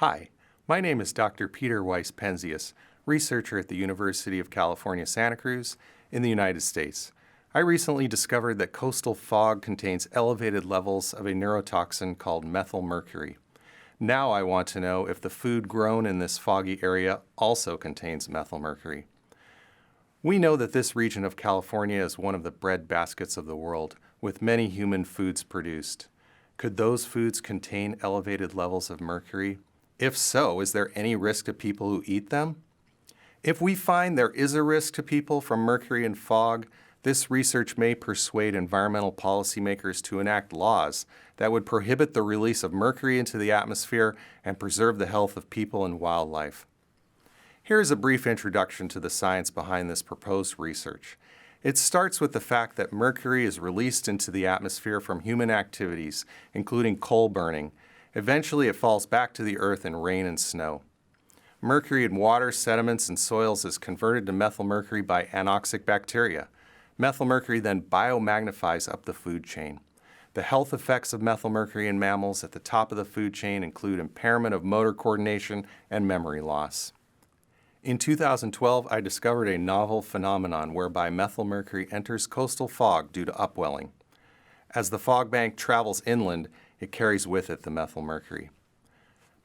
Hi, my name is Dr. Peter Weiss-Penzias, researcher at the University of California, Santa Cruz in the United States. I recently discovered that coastal fog contains elevated levels of a neurotoxin called methylmercury. Now I want to know if the food grown in this foggy area also contains methylmercury. We know that this region of California is one of the bread baskets of the world, with many human foods produced. Could those foods contain elevated levels of mercury? If so, is there any risk to people who eat them? If we find there is a risk to people from mercury and fog, this research may persuade environmental policymakers to enact laws that would prohibit the release of mercury into the atmosphere and preserve the health of people and wildlife. Here is a brief introduction to the science behind this proposed research. It starts with the fact that mercury is released into the atmosphere from human activities, including coal burning. Eventually, it falls back to the earth in rain and snow. Mercury in water, sediments, and soils is converted to methylmercury by anoxic bacteria. Methylmercury then biomagnifies up the food chain. The health effects of methylmercury in mammals at the top of the food chain include impairment of motor coordination and memory loss. In 2012, I discovered a novel phenomenon whereby methylmercury enters coastal fog due to upwelling. As the fog bank travels inland, it carries with it the methylmercury.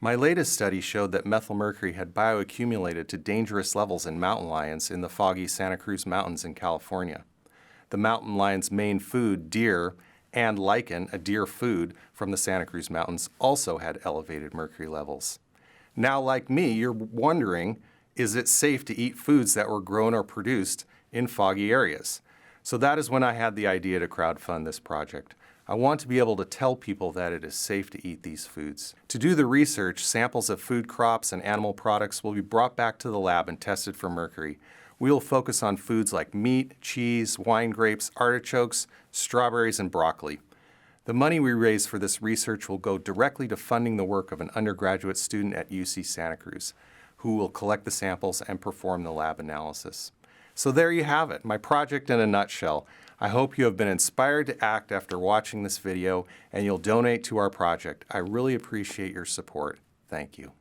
My latest study showed that methylmercury had bioaccumulated to dangerous levels in mountain lions in the foggy Santa Cruz Mountains in California. The mountain lion's main food, deer, and lichen, a deer food from the Santa Cruz Mountains, also had elevated mercury levels. Now, like me, you're wondering, is it safe to eat foods that were grown or produced in foggy areas? So that is when I had the idea to crowdfund this project. I want to be able to tell people that it is safe to eat these foods. To do the research, samples of food crops and animal products will be brought back to the lab and tested for mercury. We will focus on foods like meat, cheese, wine grapes, artichokes, strawberries, and broccoli. The money we raise for this research will go directly to funding the work of an undergraduate student at UC Santa Cruz, who will collect the samples and perform the lab analysis. So there you have it, my project in a nutshell. I hope you have been inspired to act after watching this video and you'll donate to our project. I really appreciate your support. Thank you.